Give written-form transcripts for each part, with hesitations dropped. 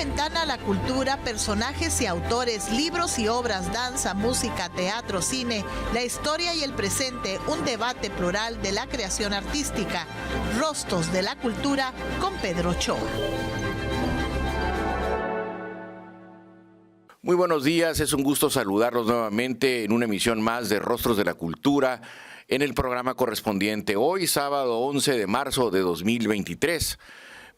ventana a la cultura, personajes y autores, libros y obras, danza, música, teatro, cine, la historia y el presente, un debate plural de la creación artística. Rostros de la Cultura con Pedro Ochoa. Muy buenos días, es un gusto saludarlos nuevamente en una emisión más de Rostros de la Cultura en el programa correspondiente hoy, sábado 11 de marzo de 2023.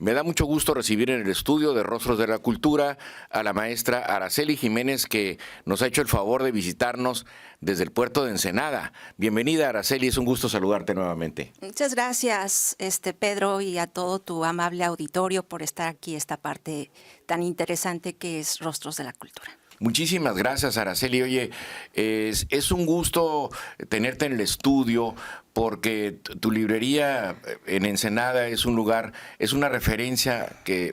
Me da mucho gusto recibir en el estudio de Rostros de la Cultura a la maestra Araceli Jiménez, que nos ha hecho el favor de visitarnos desde el puerto de Ensenada. Bienvenida, Araceli, es un gusto saludarte nuevamente. Muchas gracias, Pedro, y a todo tu amable auditorio por estar aquí, esta parte tan interesante que es Rostros de la Cultura. Muchísimas gracias, Araceli. Oye, es un gusto tenerte en el estudio porque tu librería en Ensenada es un lugar, es una referencia que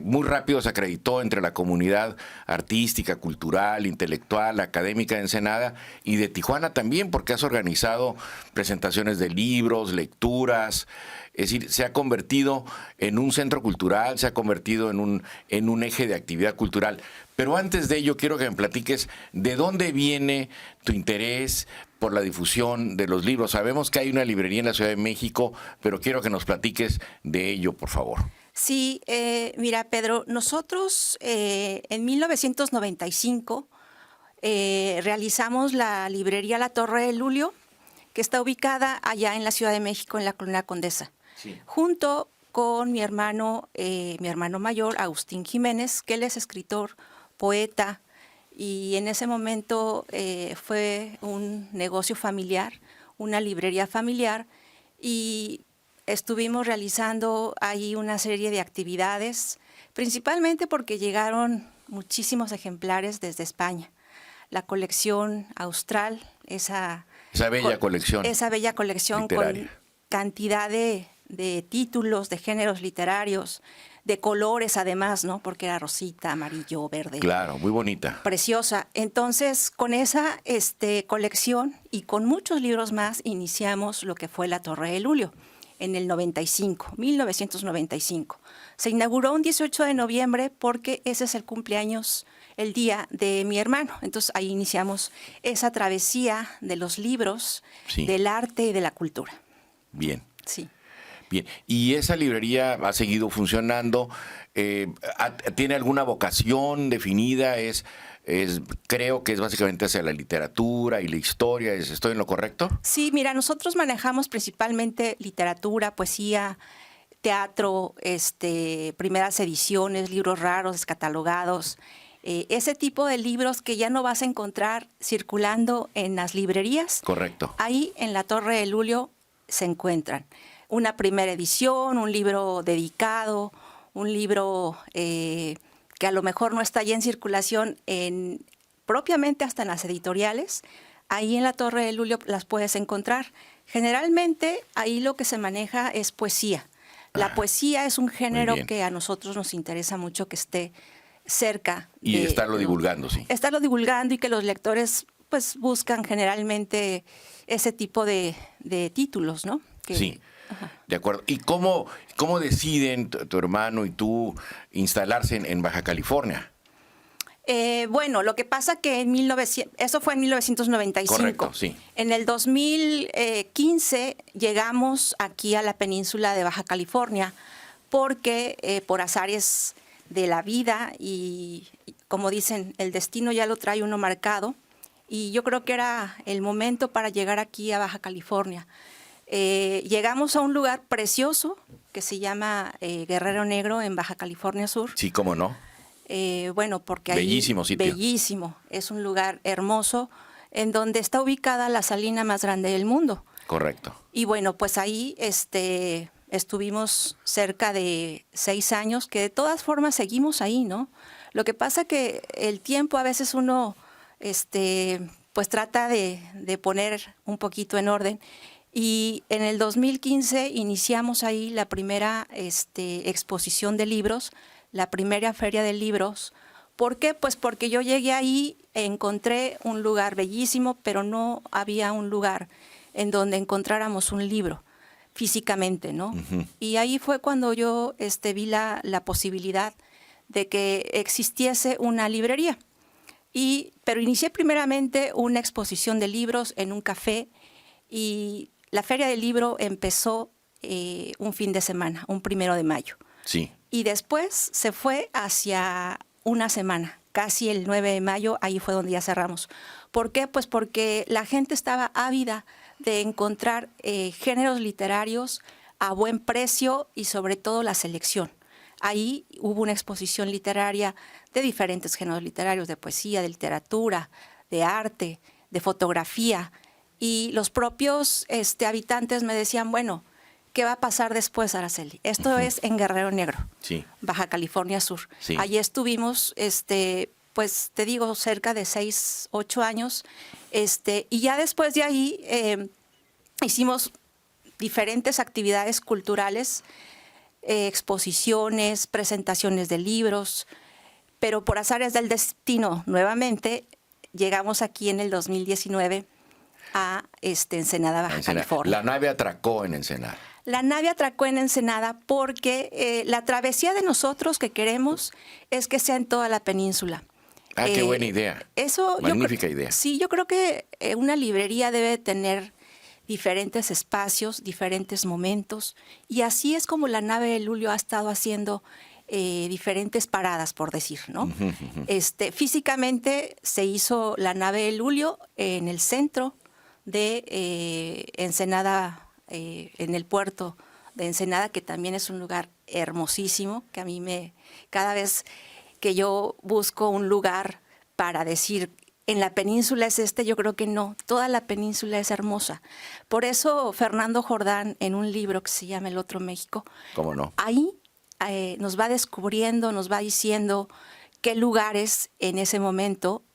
muy rápido se acreditó entre la comunidad artística, cultural, intelectual, académica de Ensenada y de Tijuana también, porque has organizado presentaciones de libros, lecturas. Es decir, se ha convertido en un centro cultural, se ha convertido en un eje de actividad cultural. Pero antes de ello, quiero que me platiques de dónde viene tu interés por la difusión de los libros. Sabemos que hay una librería en la Ciudad de México, pero quiero que nos platiques de ello, por favor. Sí, mira, Pedro, nosotros en 1995 realizamos la librería La Torre de Lulio, que está ubicada allá en la Ciudad de México, en la Colonia Condesa. Sí. Junto con mi hermano mayor, Agustín Jiménez, que él es escritor, poeta, y en ese momento fue un negocio familiar, una librería familiar, y estuvimos realizando ahí una serie de actividades, principalmente porque llegaron muchísimos ejemplares desde España. La colección austral, esa bella colección literaria, con cantidad de títulos, de géneros literarios, de colores además, ¿no? Porque era rosita, amarillo, verde. Claro, muy bonita. Preciosa. Entonces, con esa colección y con muchos libros más, iniciamos lo que fue La Torre de Lulio en el 1995. Se inauguró un 18 de noviembre porque ese es el cumpleaños, el día de mi hermano. Entonces, ahí iniciamos esa travesía de los libros, sí, del arte y de la cultura. Bien. Sí. Bien, ¿y esa librería ha seguido funcionando? ¿Tiene alguna vocación definida? Creo que es básicamente hacia la literatura y la historia. ¿Estoy en lo correcto? Sí, mira, nosotros manejamos principalmente literatura, poesía, teatro, primeras ediciones, libros raros, descatalogados, ese tipo de libros que ya no vas a encontrar circulando en las librerías. Correcto. Ahí en la Torre de Lulio se encuentran una primera edición, un libro dedicado, un libro que a lo mejor no está ya en circulación propiamente hasta en las editoriales. Ahí en la Torre de Lulio las puedes encontrar. Generalmente ahí lo que se maneja es poesía. La poesía es un género que a nosotros nos interesa mucho que esté cerca. Y estarlo divulgando, sí. Estarlo divulgando y que los lectores pues buscan generalmente ese tipo de títulos, ¿no? Sí. Ajá. De acuerdo. ¿Y cómo deciden tu hermano y tú instalarse en Baja California? Bueno, lo que pasa que eso fue en 1995. Correcto, sí. En el 2015 llegamos aquí a la península de Baja California porque por azares de la vida y como dicen, el destino ya lo trae uno marcado y yo creo que era el momento para llegar aquí a Baja California. Llegamos a un lugar precioso que se llama Guerrero Negro en Baja California Sur. Sí, cómo no. Bueno, porque bellísimo ahí, sitio. Bellísimo, es un lugar hermoso en donde está ubicada la salina más grande del mundo. Correcto. Y bueno, pues ahí estuvimos cerca de 6 años, que de todas formas seguimos ahí, ¿no? Lo que pasa que el tiempo a veces uno pues trata de poner un poquito en orden. Y en el 2015 iniciamos ahí la primera exposición de libros, la primera feria de libros. ¿Por qué? Pues porque yo llegué ahí, encontré un lugar bellísimo, pero no había un lugar en donde encontráramos un libro físicamente, ¿no? Uh-huh. Y ahí fue cuando yo vi la posibilidad de que existiese una librería. Pero inicié primeramente una exposición de libros en un café y la Feria del Libro empezó un fin de semana, un 1 de mayo. Sí. Y después se fue hacia una semana, casi el 9 de mayo, ahí fue donde ya cerramos. ¿Por qué? Pues porque la gente estaba ávida de encontrar géneros literarios a buen precio y sobre todo la selección. Ahí hubo una exposición literaria de diferentes géneros literarios, de poesía, de literatura, de arte, de fotografía. Y los propios habitantes me decían, bueno, ¿qué va a pasar después, Araceli? Esto es en Guerrero Negro, Sí. Baja California Sur. Sí. Allí estuvimos, pues te digo, cerca de 6, 8 años. Y ya después de ahí hicimos diferentes actividades culturales, exposiciones, presentaciones de libros, pero por azares del destino, nuevamente, llegamos aquí en el 2019 a Ensenada, Baja California. La nave atracó en Ensenada. La nave atracó en Ensenada porque la travesía de nosotros que queremos es que sea en toda la península. Ah, qué buena idea. Magnífica idea. Sí, yo creo que una librería debe tener diferentes espacios, diferentes momentos, y así es como la nave de Lulio ha estado haciendo diferentes paradas, por decir, ¿no? Físicamente se hizo la nave de Lulio en el centro de Ensenada, en el puerto de Ensenada, que también es un lugar hermosísimo, que a mí cada vez que yo busco un lugar para decir en la península es yo creo que no, toda la península es hermosa. Por eso Fernando Jordán, en un libro que se llama El Otro México, ¿cómo no? Ahí nos va descubriendo, nos va diciendo qué lugares en ese momento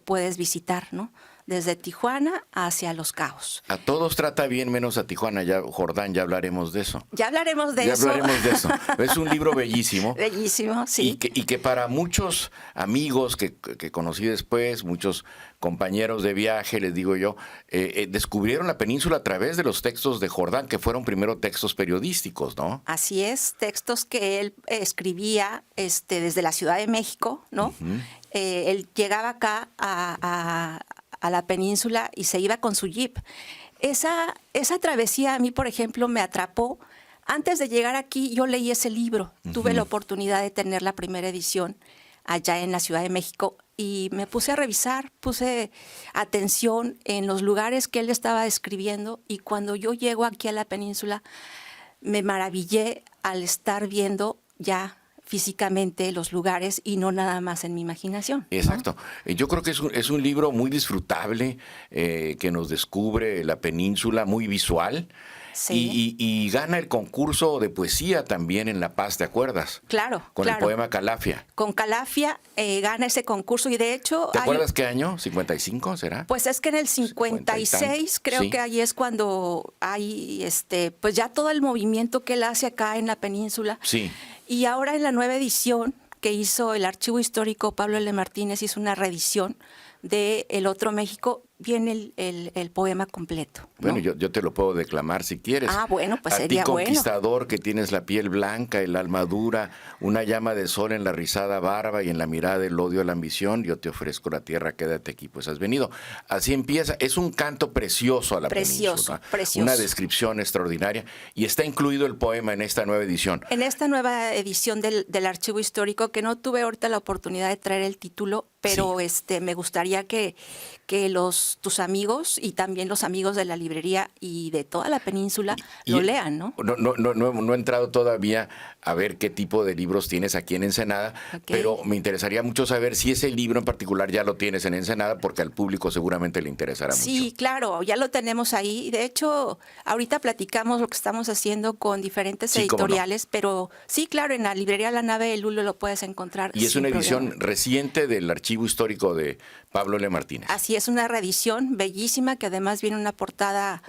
puedes visitar, ¿no? Desde Tijuana hacia Los Cabos. A todos trata bien, menos a Tijuana. Ya, Jordán, ya hablaremos de eso. Ya hablaremos de eso. Ya hablaremos de eso. Es un libro bellísimo. Bellísimo, sí. Y que para muchos amigos que conocí después, muchos compañeros de viaje, les digo yo, descubrieron la península a través de los textos de Jordán, que fueron primero textos periodísticos, ¿no? Así es, textos que él escribía desde la Ciudad de México, ¿no? Uh-huh. Él llegaba acá a la península y se iba con su jeep. Esa travesía a mí, por ejemplo, me atrapó. Antes de llegar aquí, yo leí ese libro. Uh-huh. Tuve la oportunidad de tener la primera edición allá en la Ciudad de México y me puse a revisar, puse atención en los lugares que él estaba describiendo, y cuando yo llego aquí a la península me maravillé al estar viendo ya físicamente los lugares y no nada más en mi imaginación, ¿no? Exacto. Yo creo que es un libro muy disfrutable, que nos descubre la península, muy visual. Sí. Y gana el concurso de poesía también en La Paz, ¿te acuerdas? Claro, Con el poema Calafia. Con Calafia gana ese concurso, y de hecho... ¿Te acuerdas qué año? ¿55 será? Pues es que en el 56 creo sí. que ahí es cuando hay pues ya todo el movimiento que él hace acá en la península. Sí. Y ahora en la nueva edición que hizo el Archivo Histórico, Pablo L. Martínez hizo una reedición de El Otro México, viene el poema completo, ¿no? Bueno, yo te lo puedo declamar si quieres. Ah, bueno, pues A sería ti, conquistador, bueno. Que tienes la piel blanca, el alma dura, una llama de sol en la rizada barba y en la mirada el odio a la ambición, yo te ofrezco la tierra, quédate aquí, pues has venido. Así empieza, es un canto precioso a la península. Precioso. Una descripción extraordinaria, y está incluido el poema en esta nueva edición. En esta nueva edición del Archivo Histórico, que no tuve ahorita la oportunidad de traer el título, pero sí. Me gustaría que tus amigos y también los amigos de la librería y de toda la península lo lean, ¿no? No he entrado todavía a ver qué tipo de libros tienes aquí en Ensenada, okay. Pero me interesaría mucho saber si ese libro en particular ya lo tienes en Ensenada, porque al público seguramente le interesará mucho. Sí, claro, ya lo tenemos ahí. De hecho, ahorita platicamos lo que estamos haciendo con diferentes editoriales, pero sí, claro, en la librería La Nave de Lulio lo puedes encontrar. Y es una edición reciente del Archivo Histórico de Pablo L. Martínez. Así es, una reedición bellísima, que además viene una portada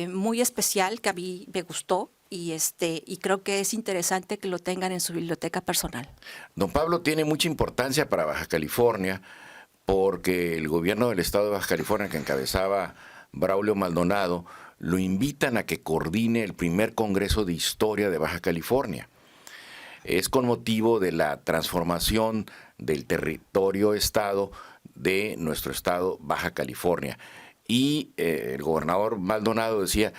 muy especial que a mí me gustó, y creo que es interesante que lo tengan en su biblioteca personal. Don Pablo tiene mucha importancia para Baja California, porque el gobierno del estado de Baja California, que encabezaba Braulio Maldonado, lo invitan a que coordine el primer Congreso de Historia de Baja California. es con motivo de la transformación del territorio-estado de nuestro estado Baja California. Y el gobernador Maldonado decía,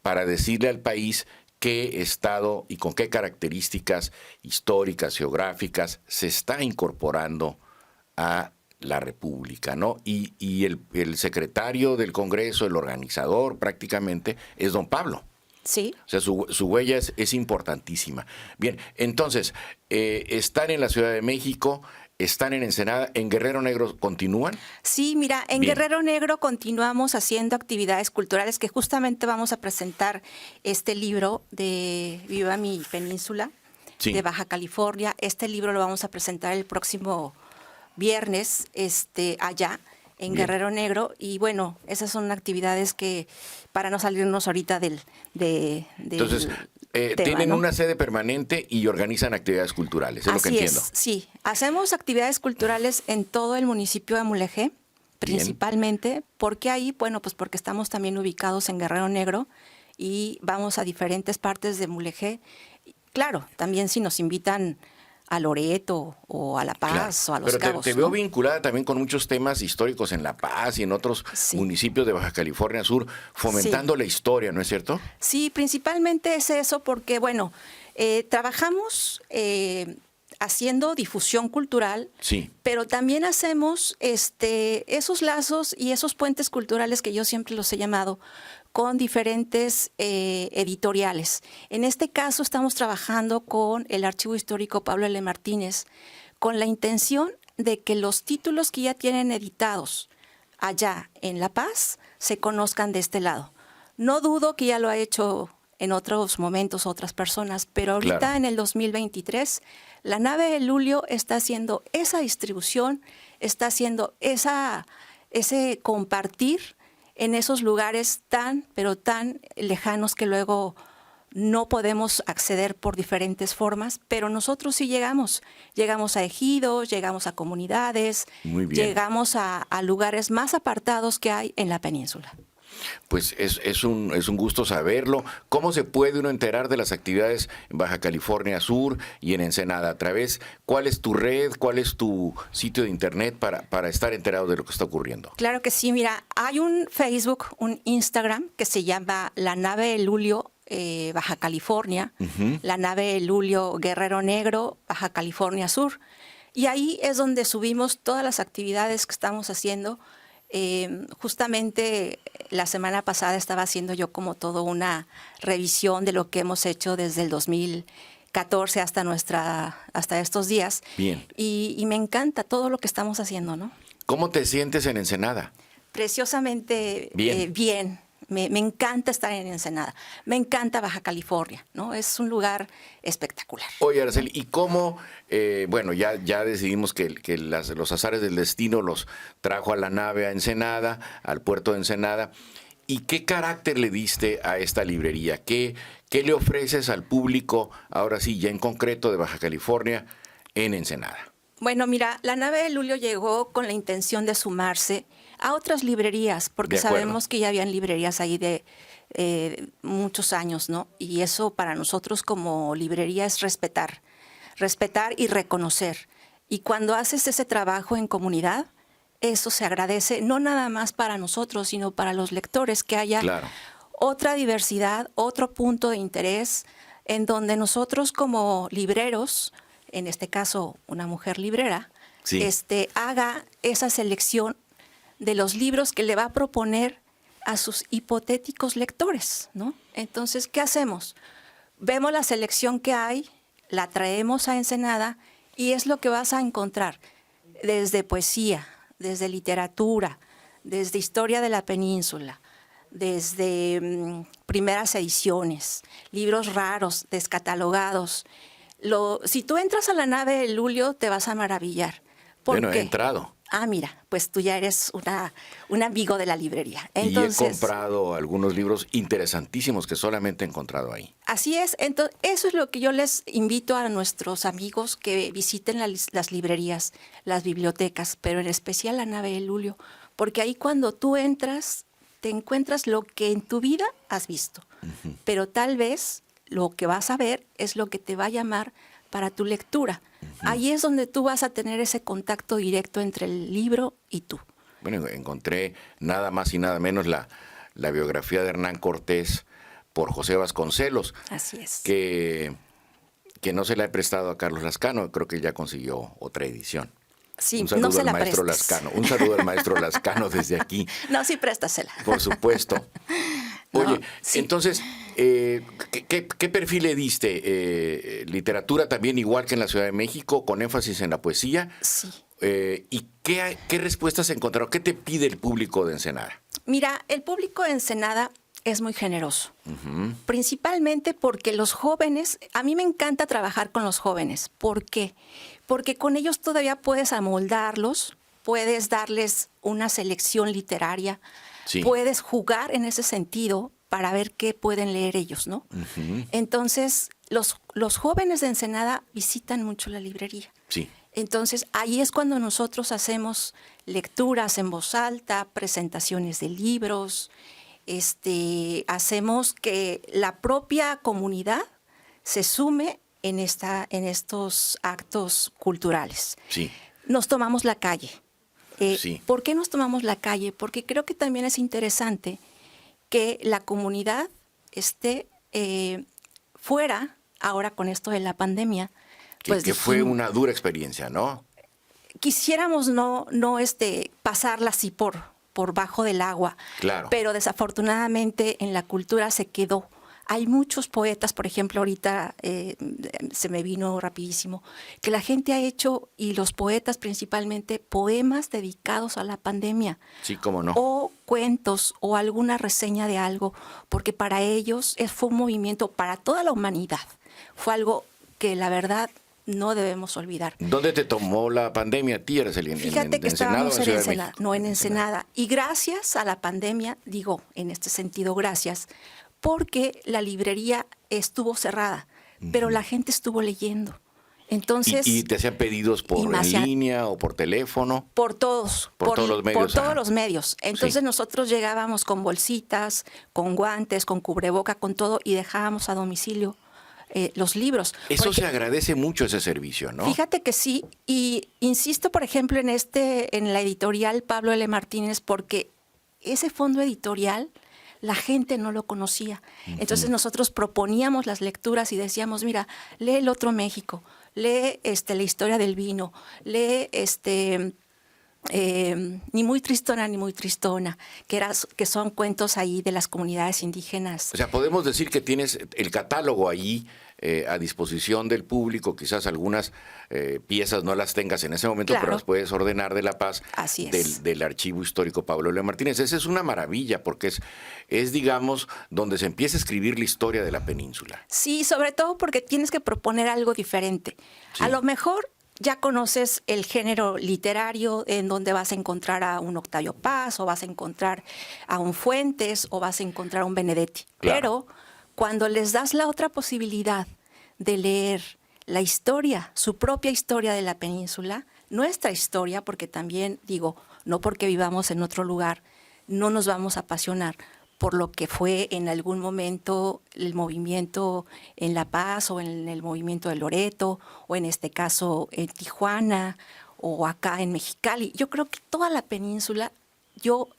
para decirle al país qué estado y con qué características históricas, geográficas se está incorporando a la República, ¿no? Y el secretario del Congreso, el organizador prácticamente, es don Pablo. Sí. O sea, su huella es importantísima. Bien, entonces, están en la Ciudad de México, están en Ensenada, ¿en Guerrero Negro continúan? Sí, mira, en Bien. Guerrero Negro continuamos haciendo actividades culturales que justamente vamos a presentar este libro de Viva mi Península, Sí. de Baja California. Este libro lo vamos a presentar el próximo viernes allá en Bien. Guerrero Negro. Y bueno, esas son actividades que, para no salirnos ahorita del Entonces, tema, tienen ¿no? una sede permanente y organizan actividades culturales, es lo que Así entiendo. es, sí. Hacemos actividades culturales en todo el municipio de Mulegé, principalmente, porque ahí, bueno, pues porque estamos también ubicados en Guerrero Negro y vamos a diferentes partes de Mulegé. Claro, también si nos invitan a Loreto o a La Paz o a Los Pero Cabos. te veo ¿no? vinculada también con muchos temas históricos en La Paz y en otros Sí. municipios de Baja California Sur, fomentando la historia, ¿no es cierto? Sí, principalmente es eso porque, bueno, trabajamos haciendo difusión cultural, Sí. pero también hacemos esos lazos y esos puentes culturales que yo siempre los he llamado con diferentes editoriales. En este caso estamos trabajando con el Archivo Histórico Pablo L. Martínez con la intención de que los títulos que ya tienen editados allá en La Paz se conozcan de este lado. No dudo que ya lo ha hecho en otros momentos otras personas, pero ahorita Claro. en el 2023 la nave de Lulio está haciendo esa distribución, está haciendo ese compartir en esos lugares tan, pero tan lejanos que luego no podemos acceder por diferentes formas, pero nosotros sí llegamos. Llegamos a ejidos, llegamos a comunidades, Muy bien. llegamos a lugares más apartados que hay en la península. Pues es un gusto saberlo. ¿Cómo se puede uno enterar de las actividades en Baja California Sur y en Ensenada? ¿A través? ¿Cuál es tu red? ¿Cuál es tu sitio de internet para estar enterado de lo que está ocurriendo? Claro que sí, mira, hay un Facebook, un Instagram que se llama La Nave de Lulio Baja California, La Nave de Lulio Guerrero Negro, Baja California Sur. Y ahí es donde subimos todas las actividades que estamos haciendo. Justamente la semana pasada estaba haciendo yo como toda una revisión de lo que hemos hecho desde el 2014 hasta estos días. Bien. Y me encanta todo lo que estamos haciendo, ¿no? ¿Cómo te sientes en Ensenada? Preciosamente Bien. bien. Me encanta estar en Ensenada. Me encanta Baja California, ¿no? Es un lugar espectacular. Oye, Araceli, ¿y cómo, bueno, ya decidimos que los azares del destino los trajo a la nave a Ensenada, al puerto de Ensenada? ¿Y qué carácter le diste a esta librería? ¿Qué le ofreces al público, ahora sí, ya en concreto de Baja California, en Ensenada? Bueno, mira, la nave de Lulio llegó con la intención de sumarse a otras librerías, porque De acuerdo. sabemos que ya habían librerías ahí de muchos años, ¿no? Y eso para nosotros como librería es respetar y reconocer. Y cuando haces ese trabajo en comunidad, eso se agradece no nada más para nosotros, sino para los lectores, que haya Claro. otra diversidad, otro punto de interés, en donde nosotros como libreros, en este caso una mujer librera, Sí. haga esa selección de los libros que le va a proponer a sus hipotéticos lectores, ¿no? Entonces, ¿qué hacemos? Vemos la selección que hay, la traemos a Ensenada y es lo que vas a encontrar desde poesía, desde literatura, desde historia de la península, desde primeras ediciones, libros raros, descatalogados. Si tú entras a la nave de Lulio, te vas a maravillar. ¿Por Bueno, qué? he entrado. Ah, mira, pues tú ya eres un amigo de la librería. Y he Entonces, comprado algunos libros interesantísimos que solamente he encontrado ahí. así es. Entonces, eso es lo que yo les invito a nuestros amigos que visiten las librerías, las bibliotecas, pero en especial la nave de Lulio, porque ahí cuando tú entras, te encuentras lo que en tu vida has visto. Pero tal vez lo que vas a ver es lo que te va a llamar para tu lectura. Ahí es donde tú vas a tener ese contacto directo entre el libro y tú. Bueno, encontré nada más y nada menos la biografía de Hernán Cortés por José Vasconcelos. Así es. Que no se la he prestado a Carlos Lascano, creo que ya consiguió otra edición. Sí, un saludo no se al la maestro prestes. Lascano. Un saludo al maestro Lascano desde aquí. No, sí, préstasela. Por supuesto. Oye, No, sí. entonces, ¿qué perfil le diste? ¿Literatura también igual que en la Ciudad de México, con énfasis en la poesía? Sí. ¿Y qué respuestas encontraron? ¿Qué te pide el público de Ensenada? Mira, el público de Ensenada es muy generoso, principalmente porque los jóvenes, a mí me encanta trabajar con los jóvenes. ¿Por qué? Porque con ellos todavía puedes amoldarlos, puedes darles una selección literaria, Sí. puedes jugar en ese sentido para ver qué pueden leer ellos, ¿no? Entonces, los jóvenes de Ensenada visitan mucho la librería. Sí. Entonces, ahí es cuando nosotros hacemos lecturas en voz alta, presentaciones de libros, hacemos que la propia comunidad se sume en estos actos culturales. Sí. Nos tomamos la calle. Sí. ¿Por qué nos tomamos la calle? Porque creo que también es interesante que la comunidad esté fuera, ahora con esto de la pandemia. Pues que fue una dura experiencia, ¿no? Quisiéramos no pasarla así por bajo del agua. Claro. Pero desafortunadamente en la cultura se quedó. Hay muchos poetas, por ejemplo, ahorita se me vino rapidísimo, que la gente ha hecho, y los poetas principalmente, poemas dedicados a la pandemia. Sí, cómo no. O cuentos o alguna reseña de algo, porque para ellos fue un movimiento, para toda la humanidad. Fue algo que la verdad no debemos olvidar. ¿Dónde te tomó la pandemia a ti, Araceli? Fíjate que estábamos en Ensenada, no en Ensenada. Ensenada. Y gracias a la pandemia, digo, en este sentido, gracias, porque la librería estuvo cerrada, pero la gente estuvo leyendo. Entonces, ¿Y te hacían pedidos por en línea o por teléfono? Por todos. Por todos los medios. Por todos los medios. Entonces Sí. nosotros llegábamos con bolsitas, con guantes, con cubreboca, con todo, y dejábamos a domicilio los libros. Eso Porque, se agradece mucho, ese servicio, ¿no? Fíjate que sí, y insisto, por ejemplo, en la editorial Pablo L. Martínez, porque ese fondo editorial la gente no lo conocía. Entonces nosotros proponíamos las lecturas y decíamos, mira, lee El Otro México, lee la historia del vino, lee Ni muy tristona, ni muy tristona, que son cuentos ahí de las comunidades indígenas. O sea, podemos decir que tienes el catálogo ahí a disposición del público. Quizás algunas piezas no las tengas en ese momento, Claro. pero las puedes ordenar de la paz. Así es. Del Archivo Histórico Pablo L. Martínez. Esa es una maravilla, porque es, digamos, donde se empieza a escribir la historia de la península. Sí, sobre todo porque tienes que proponer algo diferente. Sí. A lo mejor ya conoces el género literario, en donde vas a encontrar a un Octavio Paz, o vas a encontrar a un Fuentes, o vas a encontrar a un Benedetti. Claro. Pero cuando les das la otra posibilidad de leer la historia, su propia historia de la península, nuestra historia, porque también digo, no porque vivamos en otro lugar, no nos vamos a apasionar por lo que fue en algún momento el movimiento en La Paz, o en el movimiento de Loreto, o en este caso en Tijuana, o acá en Mexicali. Yo creo que toda la península,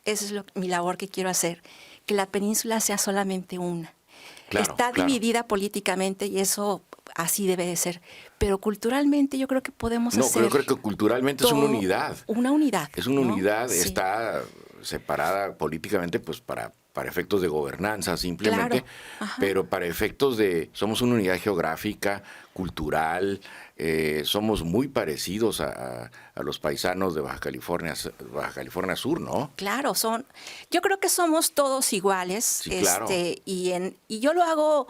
esa es mi labor que quiero hacer, que la península sea solamente una. Claro, Está claro. dividida políticamente, y eso así debe de ser, pero culturalmente yo creo que podemos No, hacer yo creo que culturalmente es una todo unidad. Una unidad. Es una ¿no? unidad, Sí. está separada políticamente, pues para efectos de gobernanza simplemente, Claro. Ajá. pero para efectos somos una unidad geográfica, cultural, somos muy parecidos a los paisanos de Baja California Sur, ¿no? Claro, yo creo que somos todos iguales, Sí, claro. y yo lo hago,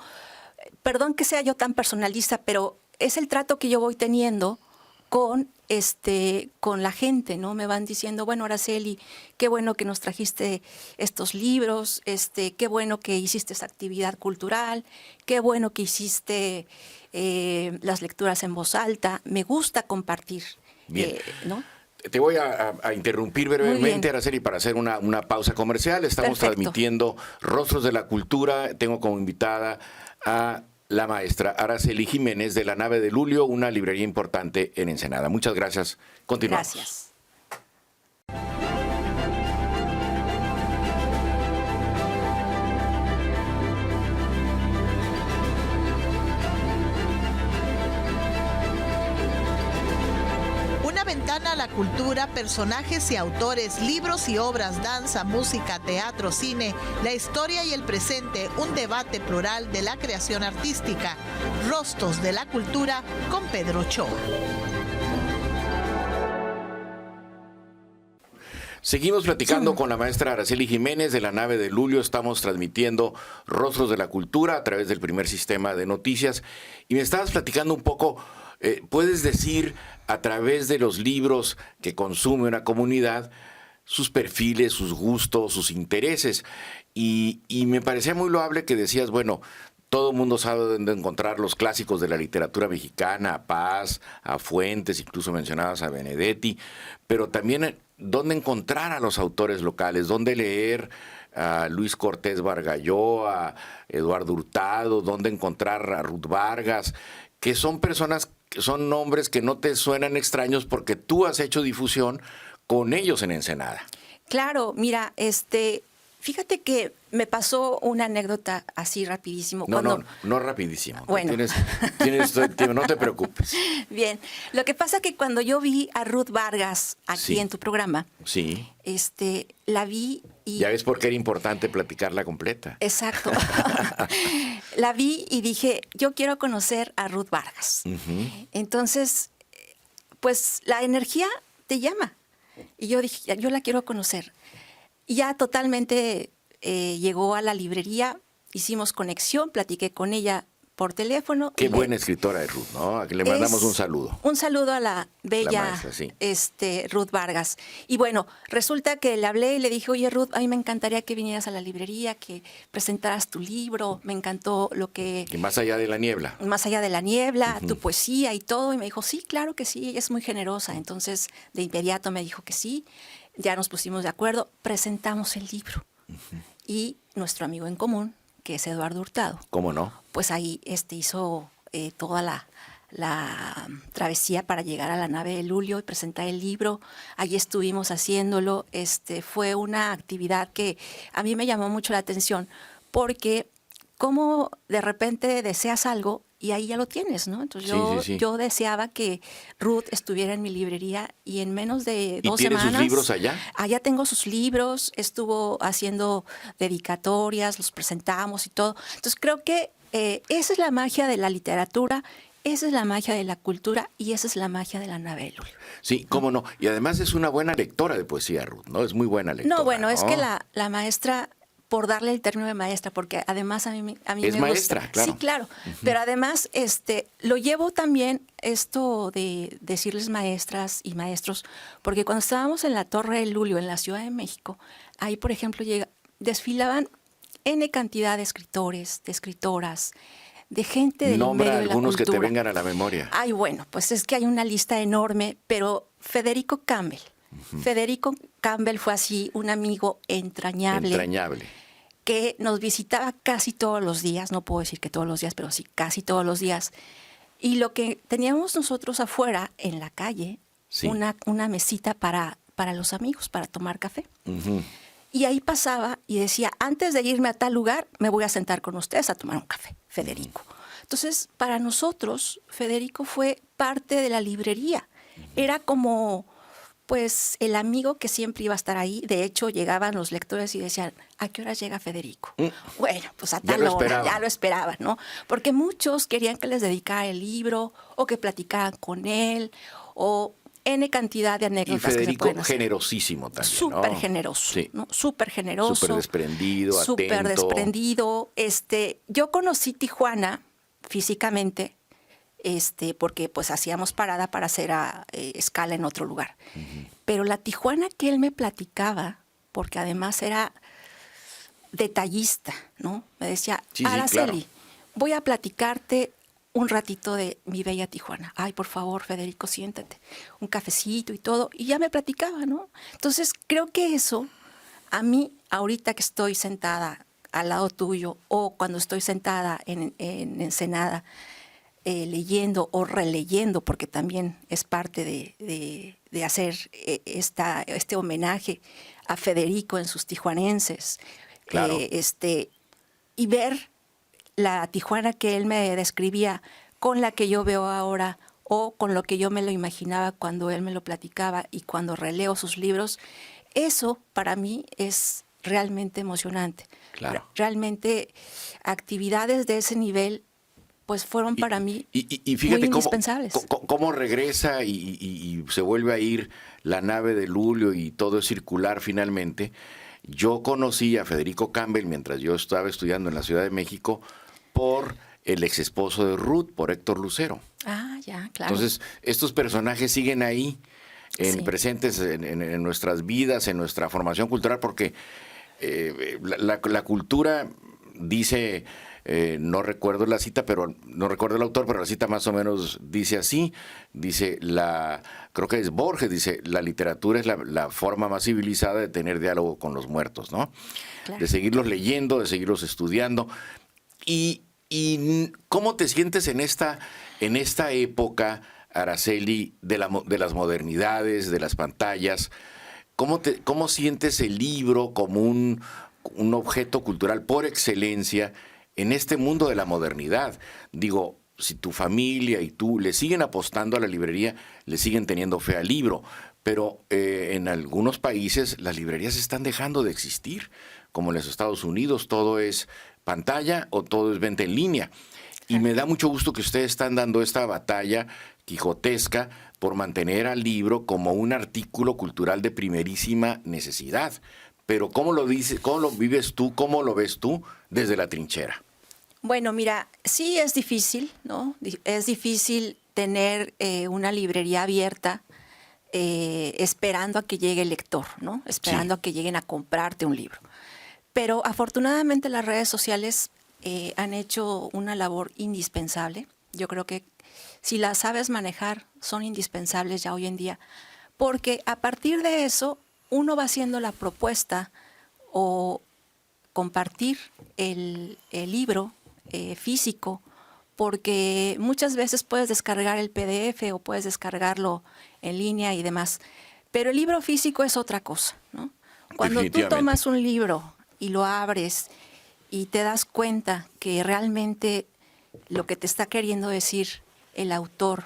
perdón que sea yo tan personalista, pero es el trato que yo voy teniendo con la gente, ¿no? Me van diciendo, bueno, Araceli, qué bueno que nos trajiste estos libros, qué bueno que hiciste esa actividad cultural, qué bueno que hiciste las lecturas en voz alta, me gusta compartir, Bien. ¿no? Te voy a interrumpir Muy brevemente, bien. Araceli, para hacer una pausa comercial. Estamos Perfecto. transmitiendo Rostros de la Cultura. Tengo como invitada a la maestra Araceli Jiménez de la Nave de Lulio, una librería importante en Ensenada. Muchas gracias. Continuamos. Gracias. Ventana a la cultura, personajes y autores, libros y obras, danza, música, teatro, cine, la historia y el presente, un debate plural de la creación artística. Rostros de la cultura con Pedro Ochoa. Seguimos platicando con la maestra Araceli Jiménez de la Nave de Lulio. Estamos transmitiendo Rostros de la Cultura a través del primer sistema de noticias. Y me estabas platicando un poco, puedes decir a través de los libros que consume una comunidad sus perfiles, sus gustos, sus intereses. Y me parecía muy loable que decías, bueno, todo el mundo sabe dónde encontrar los clásicos de la literatura mexicana, a Paz, a Fuentes, incluso mencionabas a Benedetti, pero también dónde encontrar a los autores locales, dónde leer a Luis Cortés Vargalló, a Eduardo Hurtado, dónde encontrar a Ruth Vargas, que son personas, que son nombres que no te suenan extraños porque tú has hecho difusión con ellos en Ensenada. Claro, mira, fíjate que me pasó una anécdota así rapidísimo. No rapidísimo. Bueno. Tienes todo el tiempo, no te preocupes. Bien, lo que pasa que cuando yo vi a Ruth Vargas aquí en tu programa, sí, la vi y... Ya ves por qué era importante platicarla completa. Exacto. La vi y dije, yo quiero conocer a Ruth Vargas. Uh-huh. Entonces, pues la energía te llama. Y yo dije, yo la quiero conocer. Y ya totalmente llegó a la librería, hicimos conexión, platiqué con ella por teléfono. Qué buena escritora es Ruth, ¿no? A que le mandamos un saludo. Un saludo a la bella maestra, sí. Ruth Vargas. Y bueno, resulta que le hablé y le dije, oye Ruth, a mí me encantaría que vinieras a la librería, que presentaras tu libro, me encantó lo que... Y más allá de la niebla. Más allá de la niebla, Uh-huh. Tu poesía y todo. Y me dijo, sí, claro que sí, ella es muy generosa. Entonces, de inmediato me dijo que sí. Ya nos pusimos de acuerdo, presentamos el libro. Uh-huh. Y nuestro amigo en común, que es Eduardo Hurtado. ¿Cómo no? Pues ahí hizo toda la travesía para llegar a la Nave de Lulio y presentar el libro. Allí estuvimos haciéndolo. Fue una actividad que a mí me llamó mucho la atención porque como de repente deseas algo y ahí ya lo tienes, ¿no? Entonces yo deseaba que Ruth estuviera en mi librería y en menos de 2 semanas... ¿Y tiene sus libros allá? Allá tengo sus libros, estuvo haciendo dedicatorias, los presentamos y todo. Entonces creo que esa es la magia de la literatura, esa es la magia de la cultura y esa es la magia de la Nave de Lulio. Sí, cómo no. Y además es una buena lectora de poesía, Ruth, ¿no? Es muy buena lectora. No, bueno, ¿no? Es que la maestra... por darle el término de maestra, porque además a mí es me maestra, gusta. claro. Sí, claro. Uh-huh. Pero además lo llevo también esto de decirles maestras y maestros, porque cuando estábamos en la Torre de Lulio, en la Ciudad de México, ahí, por ejemplo, desfilaban N cantidad de escritores, de escritoras, de gente del medio de la cultura. Nombra algunos que te vengan a la memoria. Ay, bueno, pues es que hay una lista enorme, pero Federico Campbell. Uh-huh. Federico Campbell fue así un amigo entrañable. Que nos visitaba casi todos los días, no puedo decir que todos los días, pero sí casi todos los días. Y lo que teníamos nosotros afuera, en la calle, sí. una mesita para los amigos, para tomar café. Uh-huh. Y ahí pasaba y decía, antes de irme a tal lugar, me voy a sentar con ustedes a tomar un café, Federico. Entonces, para nosotros, Federico fue parte de la librería. Uh-huh. Era como... pues el amigo que siempre iba a estar ahí. De hecho, llegaban los lectores y decían, ¿a qué horas llega Federico? Bueno, pues a tal hora, ya lo esperaban, ¿no? Porque muchos querían que les dedicara el libro o que platicaran con él o N cantidad de anécdotas. Y Federico, que se pueden hacer. Generosísimo también, Súper ¿no? generoso, Sí. ¿no? Súper generoso. Súper desprendido, atento. Súper desprendido. Yo conocí Tijuana físicamente, porque pues hacíamos parada para hacer escala en otro lugar. Uh-huh. Pero la Tijuana que él me platicaba, porque además era detallista, ¿no? Me decía, Araceli, claro. Voy a platicarte un ratito de mi bella Tijuana. Ay, por favor, Federico, siéntate. Un cafecito y todo. Y ya me platicaba, ¿no? Entonces, creo que eso, a mí, ahorita que estoy sentada al lado tuyo o cuando estoy sentada en Ensenada leyendo o releyendo, porque también es parte de hacer este homenaje a Federico en sus tijuanenses. Claro. Y ver la Tijuana que él me describía con la que yo veo ahora o con lo que yo me lo imaginaba cuando él me lo platicaba y cuando releo sus libros, eso para mí es realmente emocionante. Claro. Realmente actividades de ese nivel pues fueron para mí y fíjate muy indispensables. Cómo regresa y se vuelve a ir la nave de Lulio y todo es circular finalmente. Yo conocí a Federico Campbell mientras yo estaba estudiando en la Ciudad de México por el ex esposo de Ruth, por Héctor Lucero. Ah, ya, claro. Entonces, estos personajes siguen ahí, presentes en nuestras vidas, en nuestra formación cultural, porque la cultura dice, no recuerdo la cita, pero no recuerdo el autor, pero la cita más o menos dice así, dice, creo que es Borges, dice, la literatura es la forma más civilizada de tener diálogo con los muertos, ¿no? Claro. De seguirlos leyendo, de seguirlos estudiando. ¿Y cómo te sientes en esta época, Araceli, de las modernidades, de las pantallas? ¿Cómo sientes el libro como un objeto cultural por excelencia en este mundo de la modernidad? Digo, si tu familia y tú le siguen apostando a la librería, le siguen teniendo fe al libro, pero en algunos países las librerías están dejando de existir, como en los Estados Unidos, todo es pantalla o todo es venta en línea. Y me da mucho gusto que ustedes están dando esta batalla quijotesca por mantener al libro como un artículo cultural de primerísima necesidad. Pero ¿cómo lo vives tú, cómo lo ves tú desde la trinchera? Bueno, mira, sí es difícil, ¿no? Es difícil tener una librería abierta esperando a que llegue el lector, ¿no? Esperando a que lleguen a comprarte un libro. Pero afortunadamente las redes sociales han hecho una labor indispensable. Yo creo que si las sabes manejar, son indispensables ya hoy en día, porque a partir de eso uno va haciendo la propuesta o compartir el libro físico, porque muchas veces puedes descargar el PDF o puedes descargarlo en línea y demás, pero el libro físico es otra cosa, ¿no? Cuando tú tomas un libro y lo abres y te das cuenta que realmente lo que te está queriendo decir el autor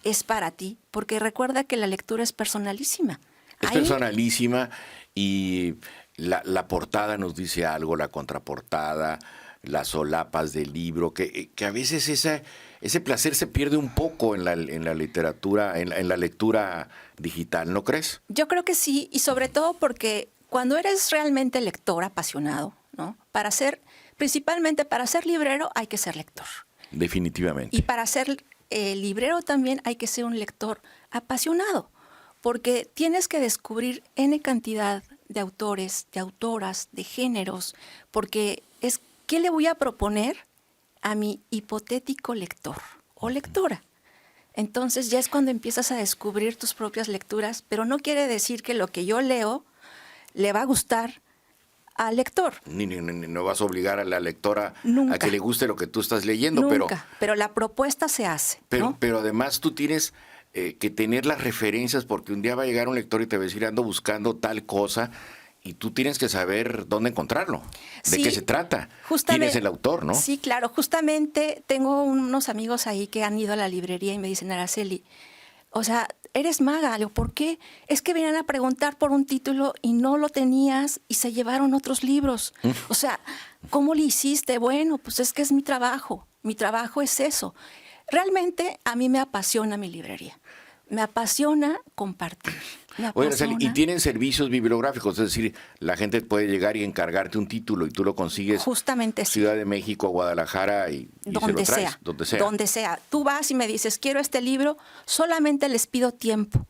es para ti, porque recuerda que la lectura es personalísima. Es personalísima y la portada nos dice algo, la contraportada, las solapas del libro, que a veces ese placer se pierde un poco en la literatura, en la lectura digital, ¿no crees? Yo creo que sí, y sobre todo porque cuando eres realmente lector apasionado, ¿no? Principalmente para ser librero hay que ser lector. Definitivamente. Y para ser librero también hay que ser un lector apasionado, porque tienes que descubrir N cantidad de autores, de autoras, de géneros, porque es ¿qué le voy a proponer a mi hipotético lector o lectora? Entonces ya es cuando empiezas a descubrir tus propias lecturas, pero no quiere decir que lo que yo leo le va a gustar al lector. Ni no vas a obligar a la lectora Nunca. a que le guste lo que tú estás leyendo. Nunca, pero la propuesta se hace. ¿No? Pero además tú tienes que tener las referencias, porque un día va a llegar un lector y te va a decir, ando buscando tal cosa, y tú tienes que saber dónde encontrarlo, de qué se trata, quién es el autor, ¿no? Sí, claro. Justamente tengo unos amigos ahí que han ido a la librería y me dicen, Araceli, o sea, eres maga. ¿Por qué? Es que venían a preguntar por un título y no lo tenías y se llevaron otros libros. O sea, ¿cómo le hiciste? Bueno, pues es que es mi trabajo. Mi trabajo es eso. Realmente a mí me apasiona mi librería. Me apasiona compartir. Oye, Araceli, ¿y tienen servicios bibliográficos? Es decir, la gente puede llegar y encargarte un título y tú lo consigues. Justamente Ciudad de México, Guadalajara y donde se lo traes, sea, donde sea. Donde sea. Tú vas y me dices, quiero este libro, solamente les pido tiempo,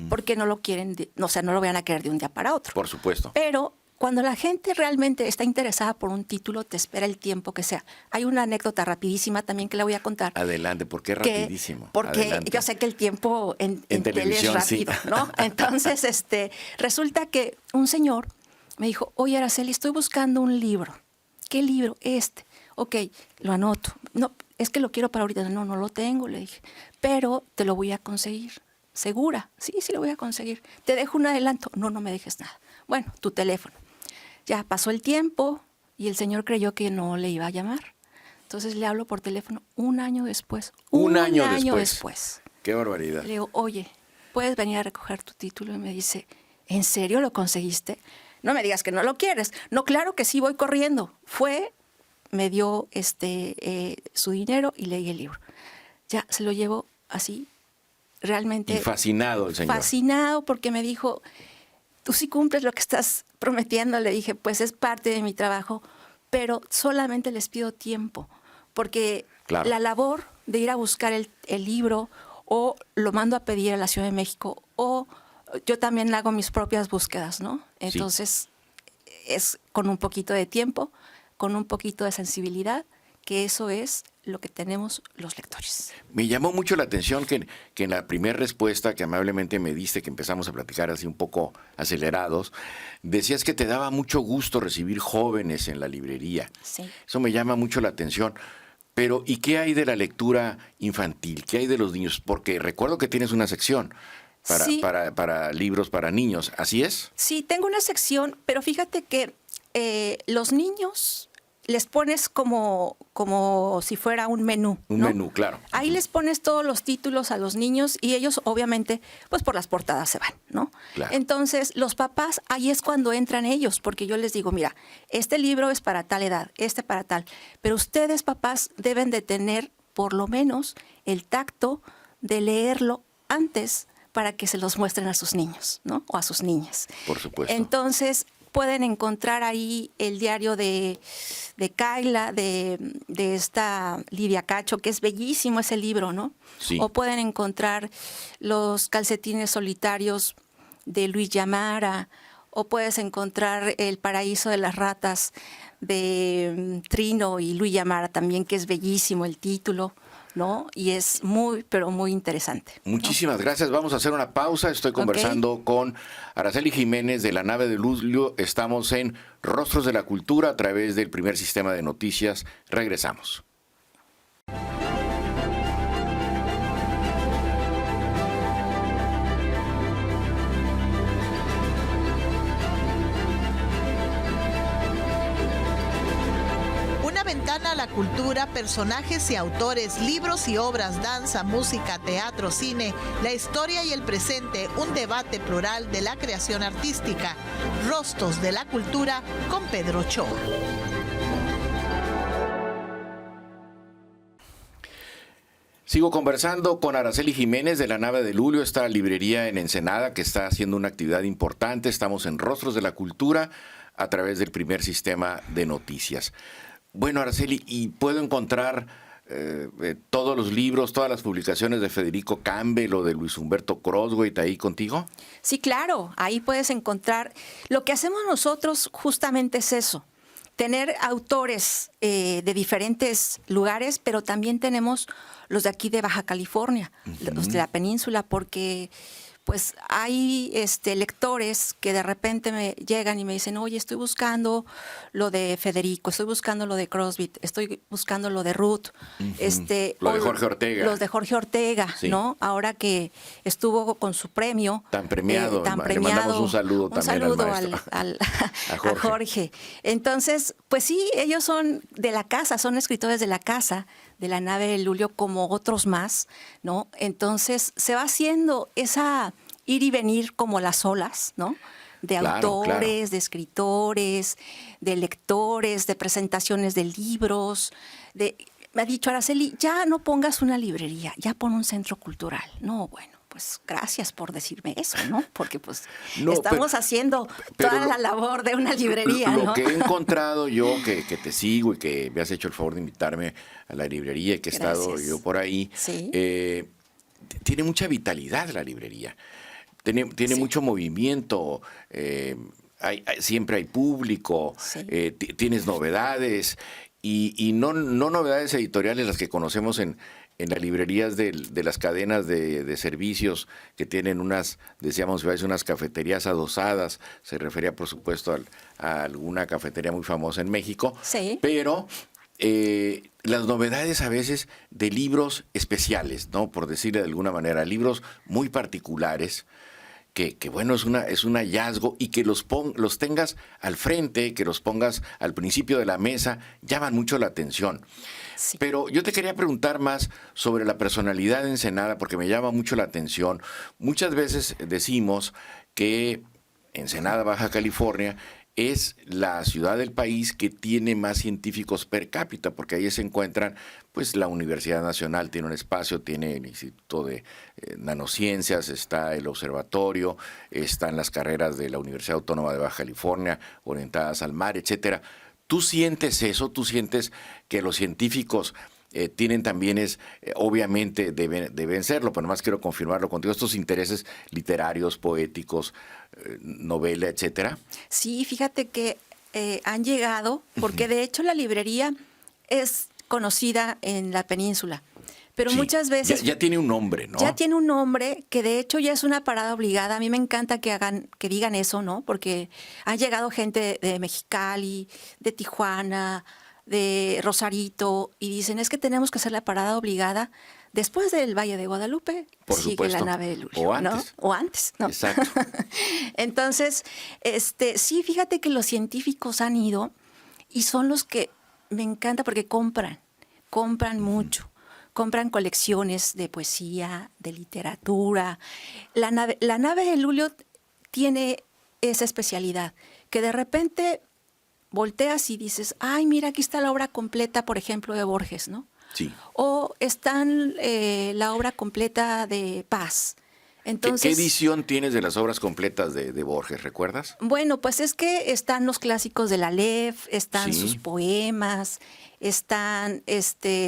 porque no lo quieren, no lo van a querer de un día para otro. Por supuesto. Pero cuando la gente realmente está interesada por un título, te espera el tiempo que sea. Hay una anécdota rapidísima también que le voy a contar. Adelante, ¿por qué rapidísimo? Porque Adelante. yo sé que el tiempo en televisión tele es rápido, sí. ¿no? Entonces, resulta que un señor me dijo, oye, Araceli, estoy buscando un libro ¿Qué libro? Ok, lo anoto. No, es que lo quiero para ahorita. No, no lo tengo, le dije. Pero te lo voy a conseguir. ¿Segura? Sí, sí lo voy a conseguir. ¿Te dejo un adelanto? No, no me dejes nada. Bueno, tu teléfono. Ya pasó el tiempo y el señor creyó que no le iba a llamar. Entonces le hablo por teléfono un año después. Un año después. Qué barbaridad. Le digo, oye, ¿puedes venir a recoger tu título? Y me dice, ¿en serio lo conseguiste? No me digas que no lo quieres. No, claro que sí, voy corriendo. Fue, me dio su dinero y leí el libro. Ya se lo llevo así, realmente. Y fascinado el señor. Fascinado porque me dijo, tú sí cumples lo que estás prometiendo. Le dije, pues es parte de mi trabajo, pero solamente les pido tiempo, porque claro, la labor de ir a buscar el libro, o lo mando a pedir a la Ciudad de México, o yo también hago mis propias búsquedas, ¿no? Entonces, es con un poquito de tiempo, con un poquito de sensibilidad, que eso es lo que tenemos los lectores. Me llamó mucho la atención que en la primera respuesta que amablemente me diste, que empezamos a platicar así un poco acelerados, decías que te daba mucho gusto recibir jóvenes en la librería. Sí. Eso me llama mucho la atención. Pero, ¿y qué hay de la lectura infantil? ¿Qué hay de los niños? Porque recuerdo que tienes una sección para libros para niños, ¿así es? Sí, tengo una sección, pero fíjate que los niños les pones como si fuera un menú, ¿no? Un menú, claro. Ahí les pones todos los títulos a los niños y ellos obviamente pues por las portadas se van, ¿no? Claro. Entonces los papás, ahí es cuando entran ellos, porque yo les digo, mira, este libro es para tal edad, para tal, pero ustedes papás deben de tener por lo menos el tacto de leerlo antes para que se los muestren a sus niños, ¿no? O a sus niñas. Por supuesto. Entonces pueden encontrar ahí el diario de Kayla, de esta Lidia Cacho, que es bellísimo ese libro, ¿no? Sí. O pueden encontrar los calcetines solitarios de Luis Llamara, o puedes encontrar El paraíso de las ratas de Trino y Luis Llamara también, que es bellísimo el título, ¿no? Y es muy, pero muy interesante, ¿no? Muchísimas gracias. Vamos a hacer una pausa. Estoy conversando con Araceli Jiménez de La Nave de Lulio. Estamos en Rostros de la Cultura a través del Primer Sistema de Noticias. Regresamos. Ventana a la cultura, personajes y autores, libros y obras, danza, música, teatro, cine, la historia y el presente, un debate plural de la creación artística. Rostros de la Cultura con Pedro Ochoa. Sigo conversando con Araceli Jiménez de La Nave de Lulio, esta librería en Ensenada que está haciendo una actividad importante. Estamos en Rostros de la Cultura a través del Primer Sistema de Noticias. Bueno, Araceli, ¿y puedo encontrar todos los libros, todas las publicaciones de Federico Campbell o de Luis Humberto Crosthwaite ahí contigo? Sí, claro, ahí puedes encontrar. Lo que hacemos nosotros justamente es eso, tener autores de diferentes lugares, pero también tenemos los de aquí de Baja California, los de la península, porque pues hay lectores que de repente me llegan y me dicen, oye, estoy buscando lo de Federico, estoy buscando lo de Crosthwaite, estoy buscando lo de Ruth. Lo de Jorge Ortega. Los de Jorge Ortega, sí, ¿no? Ahora que estuvo con su premio. Tan premiado. Le mandamos un saludo también al maestro. A Jorge. Entonces, pues sí, ellos son de la casa, son escritores de la casa, de La Nave de Lulio, como otros más, ¿no? Entonces se va haciendo esa ir y venir como las olas, ¿no? De autores, de escritores, de lectores, de presentaciones de libros. Me ha dicho Araceli, ya no pongas una librería, ya pon un centro cultural. No, bueno, pues gracias por decirme eso, ¿no? Porque pues estamos haciendo toda la labor de una librería, ¿no? Lo que he encontrado yo, que te sigo y que me has hecho el favor de invitarme a la librería y que he estado yo por ahí, sí, tiene mucha vitalidad la librería. Tiene mucho movimiento, siempre hay público, sí, tienes novedades y no novedades editoriales las que conocemos en en las librerías de las cadenas de servicios que tienen unas, decíamos, unas cafeterías adosadas, se refería por supuesto a alguna cafetería muy famosa en México, Sí. pero las novedades a veces de libros especiales, ¿no? Por decirle de alguna manera, libros muy particulares, que bueno, es un hallazgo, y que los tengas al frente, que los pongas al principio de la mesa, llaman mucho la atención. Sí. Pero yo te quería preguntar más sobre la personalidad de Ensenada, porque me llama mucho la atención. Muchas veces decimos que Ensenada, Baja California, es la ciudad del país que tiene más científicos per cápita, porque ahí se encuentran, pues la Universidad Nacional tiene un espacio, tiene el Instituto de Nanociencias, está el observatorio, están las carreras de la Universidad Autónoma de Baja California, orientadas al mar, etcétera. ¿Tú sientes eso? ¿Tú sientes que los científicos tienen también, obviamente deben serlo, pero nomás quiero confirmarlo contigo, estos intereses literarios, poéticos, novela, etcétera? Sí, fíjate que han llegado, porque de hecho la librería es conocida en la península, pero Sí, muchas veces... Ya tiene un nombre, ¿no? Ya tiene un nombre que de hecho ya es una parada obligada. A mí me encanta que digan eso, ¿no? Porque han llegado gente de Mexicali, de Tijuana, de Rosarito, y dicen, es que tenemos que hacer la parada obligada después del Valle de Guadalupe. Por sigue supuesto. la nave de Lulio, O antes. ¿no? O antes, ¿no? Exacto. Entonces, sí, fíjate que los científicos han ido y son los que me encanta porque compran mucho. Compran colecciones de poesía, de literatura. La nave de Lulio tiene esa especialidad, que de repente volteas y dices, ay, mira, aquí está la obra completa, por ejemplo, de Borges, ¿no? Sí. O están la obra completa de Paz. Entonces, ¿Qué edición tienes de las obras completas de Borges, recuerdas? bueno, pues es que están los clásicos de la Aleph, están Sí. sus poemas, están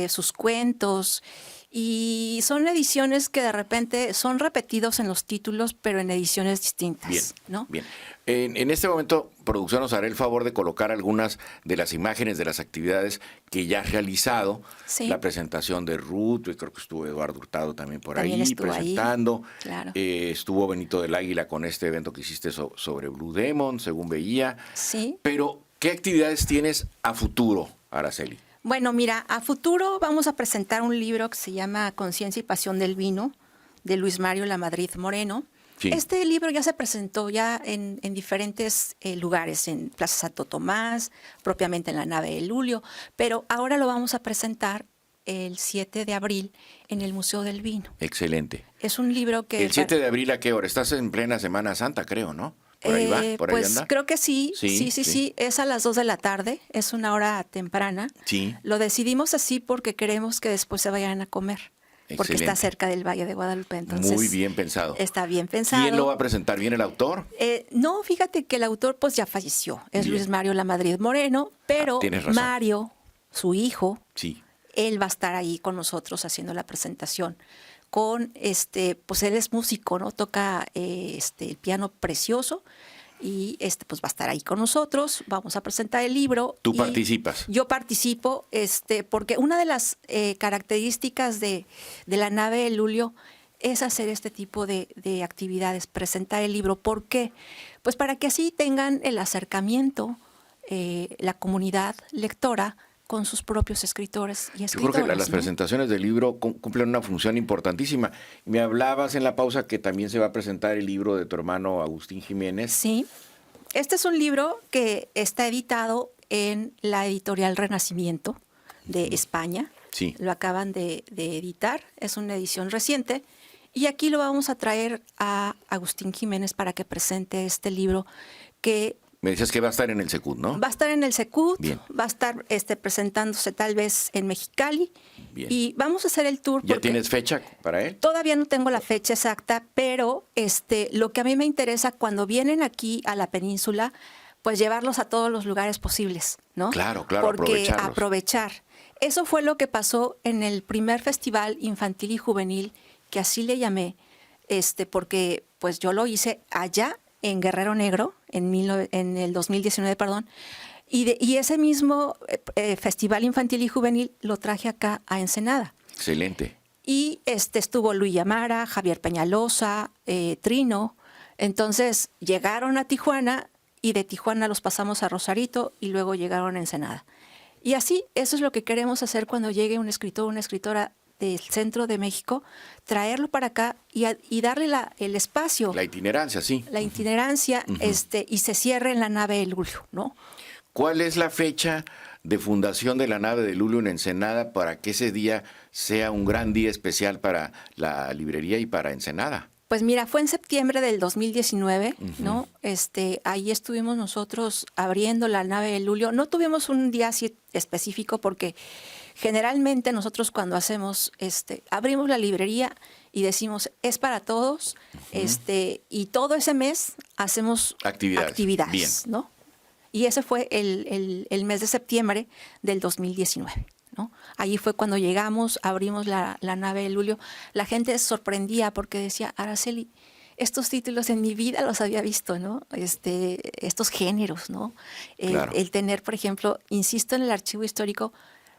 sus cuentos, y son ediciones que de repente son repetidos en los títulos, pero en ediciones distintas, Bien, ¿no? bien. En este momento, producción nos hará el favor de colocar algunas de las imágenes de las actividades que ya has realizado. Sí. La presentación de Ruth, creo que estuvo Eduardo Hurtado también por También ahí estuvo ahí, presentando. claro. Estuvo Benito del Águila con este evento que hiciste sobre Blue Demon, según veía. Sí. Pero, ¿qué actividades tienes a futuro, Araceli? Bueno, mira, a futuro vamos a presentar un libro que se llama Conciencia y Pasión del Vino, de Luis Mario Lamadrid Moreno. Sí. Este libro ya se presentó ya en diferentes lugares, en Plaza Santo Tomás, propiamente en la nave de Lulio, pero ahora lo vamos a presentar el 7 de abril en el Museo del Vino. Excelente. Es un libro que... ¿El 7 de abril a qué hora? Estás en plena Semana Santa, creo, ¿no? ¿Por ahí va? ¿Por ahí pues anda? creo que sí. Sí, Sí. Es a las 2 de la tarde, es una hora temprana. Sí. Lo decidimos así porque queremos que después se vayan a comer. Porque Excelente. está cerca del Valle de Guadalupe. Entonces, Muy bien pensado. Está bien pensado. ¿Quién lo va a presentar? ¿Bien el autor? No, fíjate que el autor pues ya falleció. Es Bien. Luis Mario Lamadrid Moreno, pero tienes razón. Mario, su hijo, Sí. él va a estar ahí con nosotros haciendo la presentación. Con pues él es músico, ¿no? Toca el piano precioso. Y pues va a estar ahí con nosotros, vamos a presentar el libro. ¿Tú y participas? Yo participo, porque una de las características de la nave de Lulio es hacer este tipo de actividades, presentar el libro. ¿Por qué? Pues para que así tengan el acercamiento, la comunidad lectora, con sus propios escritores y Yo escritoras. creo que las ¿no? presentaciones del libro cumplen una función importantísima. Me hablabas en la pausa que también se va a presentar el libro de tu hermano Agustín Jiménez. Sí. Este es un libro que está editado en la editorial Renacimiento de España. Sí. Lo acaban de editar, es una edición reciente. Y aquí lo vamos a traer a Agustín Jiménez para que presente este libro que... Me decías que va a estar en el Secud, ¿no? Va a estar en el Secud, Bien. va a estar presentándose tal vez en Mexicali. Bien. Y vamos a hacer el tour. ¿Ya porque tienes fecha para él? todavía no tengo la fecha exacta, pero lo que a mí me interesa cuando vienen aquí a la península, pues llevarlos a todos los lugares posibles, ¿no? Claro, Porque aprovecharlos. aprovechar. Eso fue lo que pasó en el primer festival infantil y juvenil, que así le llamé, porque pues yo lo hice allá en Guerrero Negro, en el 2019, perdón, y ese mismo festival infantil y juvenil lo traje acá a Ensenada. Excelente. Y estuvo Luis Yamara, Javier Peñalosa, Trino. Entonces llegaron a Tijuana y de Tijuana los pasamos a Rosarito y luego llegaron a Ensenada. Y así, eso es lo que queremos hacer cuando llegue un escritor o una escritora del centro de México, traerlo para acá y darle el espacio. La itinerancia, sí. La itinerancia, y se cierre en la nave de Lulio, ¿no? ¿Cuál es la fecha de fundación de la nave de Lulio en Ensenada para que ese día sea un gran día especial para la librería y para Ensenada? Pues mira, fue en septiembre del 2019, ¿no? Ahí estuvimos nosotros abriendo la nave de Lulio. No tuvimos un día así específico porque generalmente nosotros cuando hacemos, abrimos la librería y decimos, es para todos, y todo ese mes hacemos actividades, bien, ¿no? Y ese fue el mes de septiembre del 2019. ¿no? Ahí fue cuando llegamos, abrimos la nave de Lulio. La gente se sorprendía porque decía, Araceli, estos títulos en mi vida los había visto, ¿no? Estos géneros, ¿no? Claro. El tener, por ejemplo, insisto en el archivo histórico,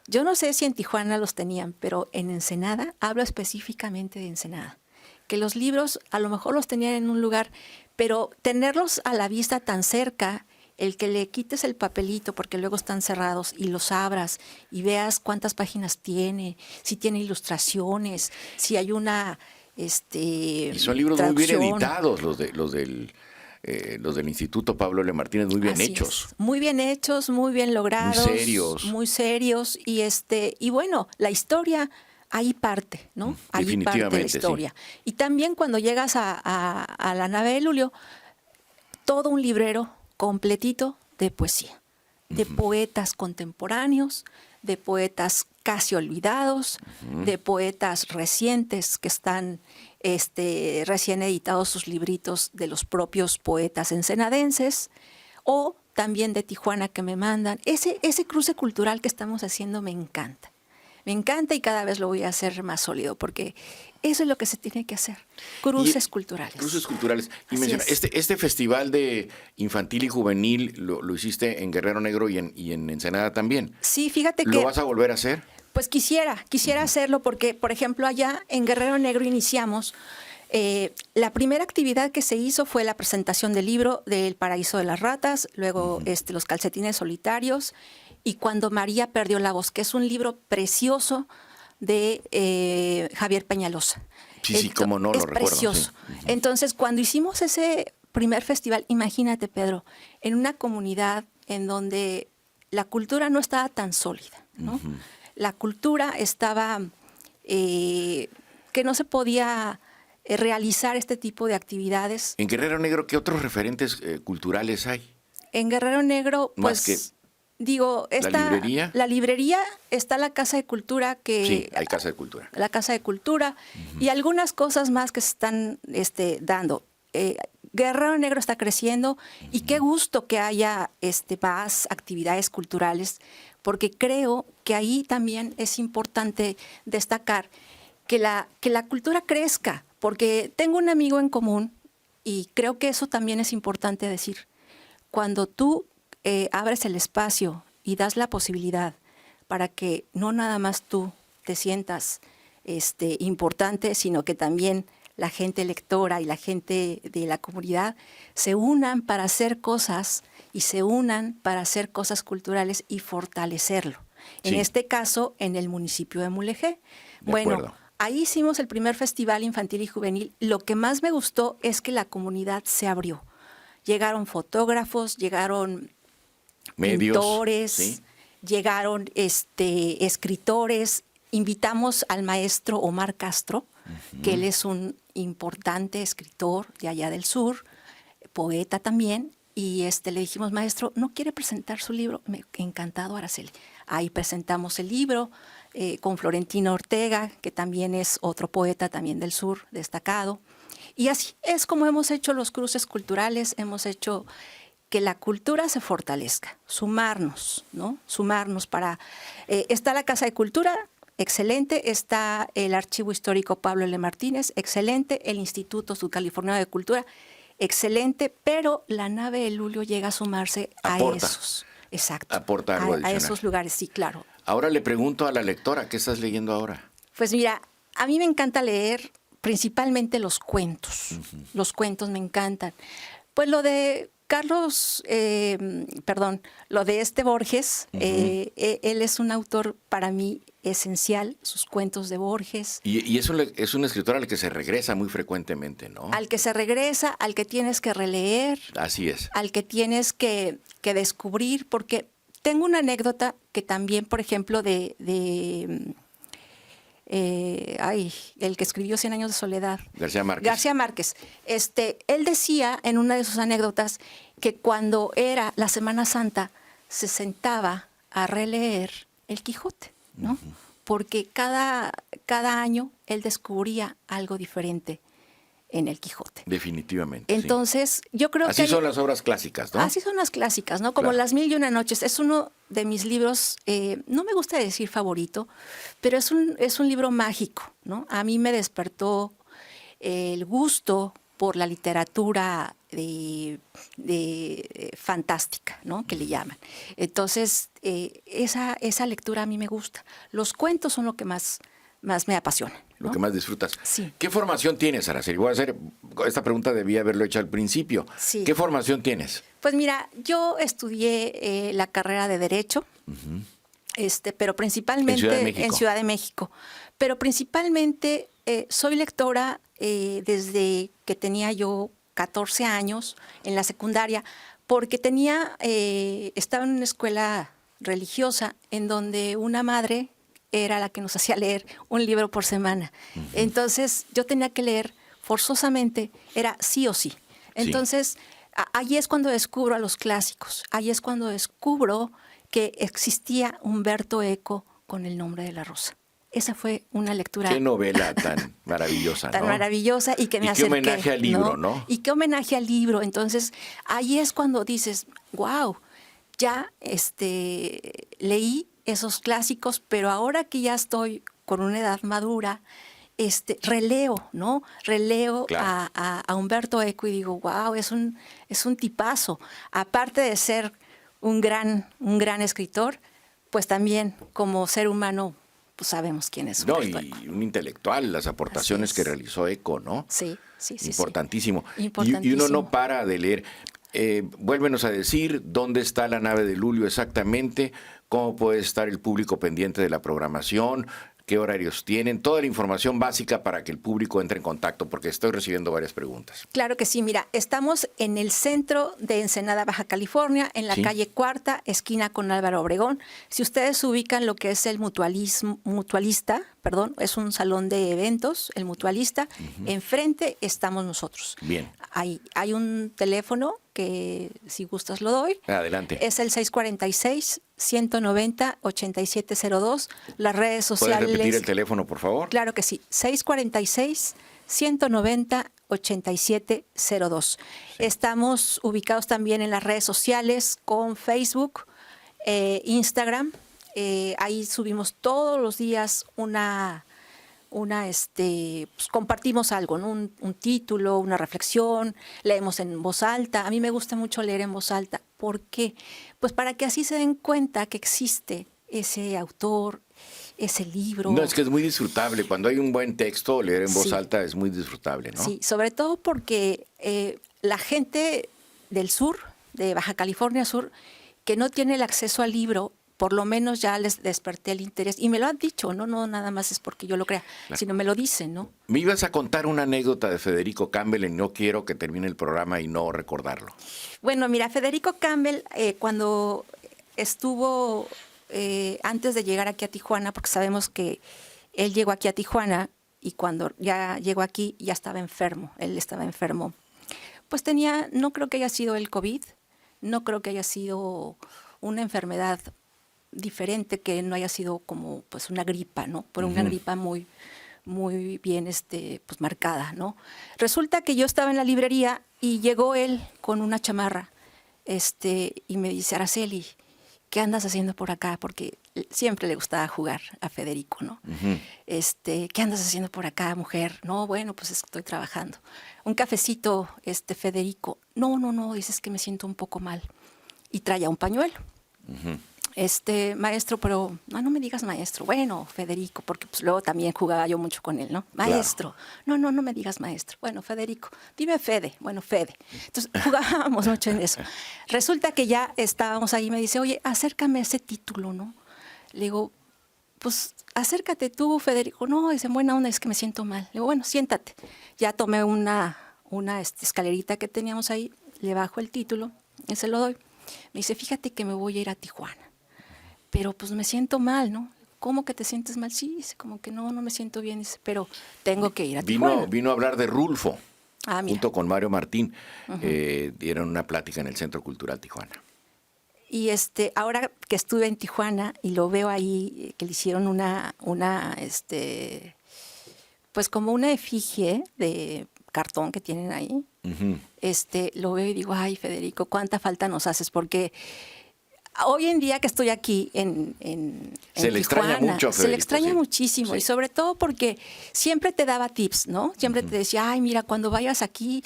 yo no sé si en Tijuana los tenían, pero en Ensenada, hablo específicamente de Ensenada, que los libros a lo mejor los tenían en un lugar, pero tenerlos a la vista tan cerca, el que le quites el papelito porque luego están cerrados y los abras y veas cuántas páginas tiene, si tiene ilustraciones, si hay una y son libros traducción. muy bien editados, los del Instituto Pablo L. Martínez, muy bien hechos. Muy bien hechos, muy bien logrados. Muy serios. Y bueno, la historia ahí parte, ¿no? Ahí parte la historia. Sí. Y también cuando llegas a la nave de Lulio, todo un librero completito de poesía, de poetas contemporáneos, de poetas casi olvidados, de poetas recientes que están recién editados sus libritos de los propios poetas ensenadenses, o también de Tijuana que me mandan. Ese cruce cultural que estamos haciendo me encanta. Me encanta y cada vez lo voy a hacer más sólido porque eso es lo que se tiene que hacer. Cruces culturales. Cruces culturales. Y menciona, este festival de infantil y juvenil lo hiciste en Guerrero Negro y en Ensenada también. Sí, fíjate que... ¿Lo vas a volver a hacer? Pues quisiera hacerlo porque, por ejemplo, allá en Guerrero Negro iniciamos... la primera actividad que se hizo fue la presentación del libro del Paraíso de las Ratas, luego Los Calcetines Solitarios y Cuando María Perdió la Voz, que es un libro precioso de Javier Peñalosa. Sí, cómo no, lo recuerdo. Es precioso. Sí. Entonces, cuando hicimos ese primer festival, imagínate, Pedro, en una comunidad en donde la cultura no estaba tan sólida, ¿no? La cultura estaba que no se podía realizar este tipo de actividades. En Guerrero Negro, ¿qué otros referentes culturales hay? En Guerrero Negro, pues, ¿la librería? La librería, está la Casa de Cultura que... Sí, hay Casa de Cultura. La Casa de Cultura y algunas cosas más que se están dando. Guerrero Negro está creciendo y qué gusto que haya más actividades culturales, porque creo que ahí también es importante destacar que la cultura crezca, porque tengo un amigo en común y creo que eso también es importante decir. Cuando tú abres el espacio y das la posibilidad para que no nada más tú te sientas importante, sino que también la gente lectora y la gente de la comunidad se unan para hacer cosas y se unan para hacer cosas culturales y fortalecerlo. Sí. En este caso, en el municipio de Mulegé. Bueno, ahí hicimos el primer festival infantil y juvenil. Lo que más me gustó es que la comunidad se abrió. Llegaron fotógrafos, llegaron medios, pintores, ¿sí? Llegaron escritores. Invitamos al maestro Omar Castro, que él es un importante escritor de allá del sur, poeta también, y le dijimos, maestro, ¿no quiere presentar su libro? Encantado, Araceli. Ahí presentamos el libro con Florentino Ortega, que también es otro poeta también del sur, destacado. Y así es como hemos hecho los cruces culturales, hemos hecho que la cultura se fortalezca, sumarnos, ¿no? Sumarnos para... está la Casa de Cultura, excelente, está el Archivo Histórico Pablo L. Martínez, excelente, el Instituto Sudcaliforniano de Cultura, excelente, pero la nave de Lulio llega a sumarse a esos. Exacto. Aporta algo adicional. A esos lugares, sí, claro. Ahora le pregunto a la lectora, ¿qué estás leyendo ahora? Pues mira, a mí me encanta leer principalmente los cuentos. Los cuentos me encantan. Pues lo de Carlos, lo de Borges, él es un autor para mí esencial, sus cuentos de Borges. Y es un escritor al que se regresa muy frecuentemente, ¿no? Al que se regresa, al que tienes que releer. Así es. Al que tienes que descubrir, porque tengo una anécdota que también, por ejemplo, el que escribió 100 años de soledad. García Márquez. García Márquez. Él decía en una de sus anécdotas que cuando era la Semana Santa se sentaba a releer el Quijote, ¿no? Porque cada año él descubría algo diferente en el Quijote. Definitivamente. Entonces, yo creo así que... Así son las obras clásicas, ¿no? Así son las clásicas, ¿no? Como Las Mil y Una Noches. Es uno de mis libros, no me gusta decir favorito, pero es un libro mágico, ¿no? A mí me despertó el gusto por la literatura de fantástica, ¿no? Que le llaman. Entonces, esa lectura a mí me gusta. Los cuentos son lo que más me apasiona, ¿no? Lo que más disfrutas. Sí. ¿Qué formación tienes, Araceli? Voy a hacer, esta pregunta debía haberlo hecho al principio. Sí. ¿Qué formación tienes? Pues mira, yo estudié la carrera de Derecho, pero principalmente en Ciudad de México. Pero principalmente soy lectora desde que tenía yo 14 años en la secundaria, porque estaba en una escuela religiosa en donde una madre era la que nos hacía leer un libro por semana. Entonces yo tenía que leer forzosamente, era sí o sí. Entonces ahí es cuando descubro a los clásicos, ahí es cuando descubro que existía Humberto Eco con El nombre de la rosa. Esa fue una lectura... Qué novela tan maravillosa, tan ¿no? maravillosa y que me acerqué. Y qué homenaje al libro, ¿no? Y qué homenaje al libro. Entonces, ahí es cuando dices, wow, ya leí esos clásicos, pero ahora que ya estoy con una edad madura, releo, ¿no? Releo claro. a Humberto Eco y digo, wow, es un tipazo. Aparte de ser un gran escritor, pues también como ser humano, pues sabemos quién es Humberto Eco. Y un intelectual, las aportaciones que realizó Eco, ¿no? Sí. Importantísimo. Importantísimo. Y uno no para de leer. Vuélvenos a decir dónde está la nave de Lulio exactamente, cómo puede estar el público pendiente de la programación, qué horarios tienen, toda la información básica para que el público entre en contacto, porque estoy recibiendo varias preguntas. Claro que sí, mira, estamos en el centro de Ensenada, Baja California, en la calle Cuarta, esquina con Álvaro Obregón. Si ustedes ubican lo que es el Mutualista, es un salón de eventos, el Mutualista, enfrente estamos nosotros. Bien. Hay un teléfono que, si gustas, lo doy. Adelante. Es el 646-190-8702. Las redes sociales. ¿Puedes repetir el teléfono, por favor? Claro que sí. 646-190-8702. Sí. Estamos ubicados también en las redes sociales con Facebook, Instagram. Ahí subimos todos los días pues compartimos algo, ¿no? Un título, una reflexión, leemos en voz alta. A mí me gusta mucho leer en voz alta. ¿Por qué? Pues para que así se den cuenta que existe ese autor, ese libro. No, es que es muy disfrutable. Cuando hay un buen texto, leer en voz alta es muy disfrutable, ¿no? Sí, sobre todo porque la gente del sur, de Baja California Sur, que no tiene el acceso al libro, por lo menos ya les desperté el interés. Y me lo han dicho, no nada más es porque yo lo crea, sino me lo dicen, ¿no? Me ibas a contar una anécdota de Federico Campbell y no quiero que termine el programa y no recordarlo. Bueno, mira, Federico Campbell, cuando estuvo, antes de llegar aquí a Tijuana, porque sabemos que él llegó aquí a Tijuana y cuando ya llegó aquí ya estaba enfermo, él estaba enfermo. Pues no creo que haya sido el COVID, no creo que haya sido una enfermedad diferente, que no haya sido como pues una gripa, ¿no? Pero una gripa muy bien pues marcada, ¿no? Resulta que yo estaba en la librería y llegó él con una chamarra y me dice, Araceli, ¿qué andas haciendo por acá? Porque siempre le gustaba jugar a Federico, ¿no? ¿Qué andas haciendo por acá, mujer? No, bueno, pues estoy trabajando. Un cafecito, Federico. No, dices que me siento un poco mal. Y traía un pañuelo. maestro, pero no me digas maestro. Bueno, Federico, porque pues luego también jugaba yo mucho con él, ¿no? Maestro. Claro. No me digas maestro. Bueno, Federico, dime Fede. Bueno, Fede. Entonces jugábamos mucho en eso. Resulta que ya estábamos ahí y me dice, oye, acércame a ese título, ¿no? Le digo, pues acércate tú, Federico. No, dice, buena onda, es que me siento mal. Le digo, bueno, siéntate. Ya tomé una escalerita que teníamos ahí, le bajo el título y se lo doy. Me dice, fíjate que me voy a ir a Tijuana. Pero pues me siento mal, ¿no? ¿Cómo que te sientes mal? Sí, dice, como que no me siento bien, dice, pero tengo que ir a Tijuana. Vino a hablar de Rulfo, junto con Mario Martín. Dieron una plática en el Centro Cultural Tijuana. Y ahora que estuve en Tijuana y lo veo ahí, que le hicieron pues como una efigie de cartón que tienen ahí, lo veo y digo, ay, Federico, cuánta falta nos haces, porque hoy en día que estoy aquí en se le Tijuana, extraña mucho, Federico, se le extraña muchísimo, sí. Y sobre todo porque siempre te daba tips, ¿no? Siempre te decía, ay, mira, cuando vayas aquí,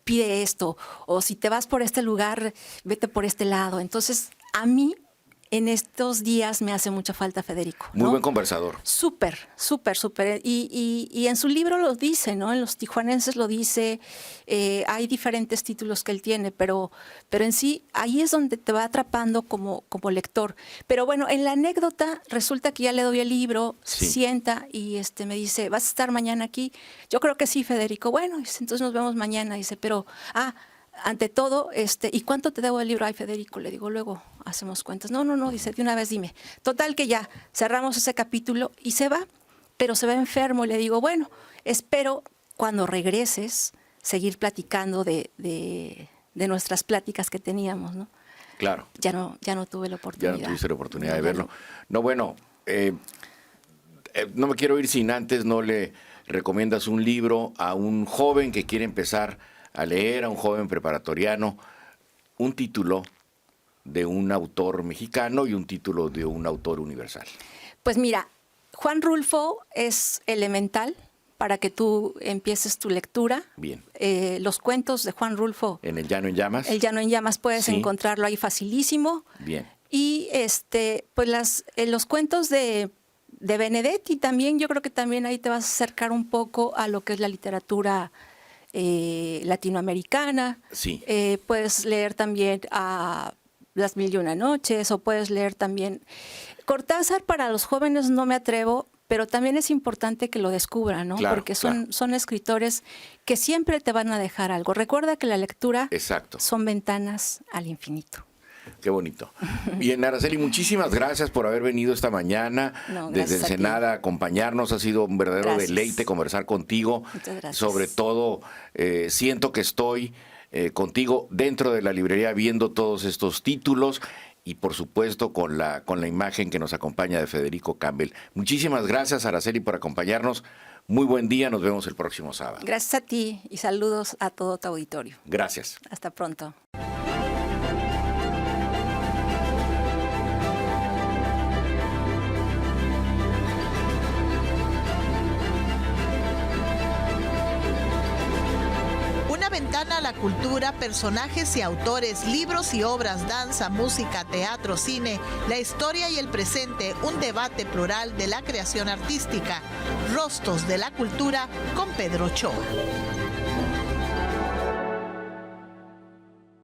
pide esto, o si te vas por este lugar, vete por este lado. Entonces, a mí, en estos días me hace mucha falta Federico, ¿no? Muy buen conversador. Súper. Y en su libro lo dice, ¿no? En Los Tijuanenses lo dice. Hay diferentes títulos que él tiene, pero en sí, ahí es donde te va atrapando como lector. Pero bueno, en la anécdota resulta que ya le doy el libro, se sienta y me dice, ¿vas a estar mañana aquí? Yo creo que sí, Federico. Bueno, dice, entonces nos vemos mañana. Dice, pero, ante todo, ¿y cuánto te debo el libro? Ay, Federico, le digo, luego hacemos cuentas. No, dice, de una vez dime. Total que ya cerramos ese capítulo y se va, pero se va enfermo. Y le digo, bueno, espero cuando regreses seguir platicando de nuestras pláticas que teníamos, ¿no? Claro. Ya no tuve la oportunidad. Ya no tuviste la oportunidad de verlo. No, bueno, no me quiero ir sin antes, no le recomiendas un libro a un joven que quiere empezar a leer, a un joven preparatoriano, un título de un autor mexicano y un título de un autor universal. Pues mira, Juan Rulfo es elemental para que tú empieces tu lectura. Bien. Los cuentos de Juan Rulfo. ¿En El Llano en Llamas? El Llano en Llamas puedes encontrarlo ahí facilísimo. Bien. Y pues los cuentos de Benedetti también, yo creo que también ahí te vas a acercar un poco a lo que es la literatura latinoamericana. Sí. Puedes leer también a Las Mil y Una Noches, o puedes leer también Cortázar. Para los jóvenes no me atrevo, pero también es importante que lo descubran, ¿no? Claro, porque son escritores que siempre te van a dejar algo. Recuerda que la lectura son ventanas al infinito. Qué bonito. Bien, Araceli, muchísimas gracias por haber venido esta mañana desde Ensenada a acompañarnos. Ha sido un verdadero deleite conversar contigo. Muchas gracias. Sobre todo, siento que estoy contigo dentro de la librería viendo todos estos títulos y, por supuesto, con la imagen que nos acompaña de Federico Campbell. Muchísimas gracias, Araceli, por acompañarnos. Muy buen día. Nos vemos el próximo sábado. Gracias a ti y saludos a todo tu auditorio. Gracias. Hasta pronto. Ventana a la cultura, personajes y autores, libros y obras, danza, música, teatro, cine, la historia y el presente, un debate plural de la creación artística. Rostros de la Cultura con Pedro Ochoa.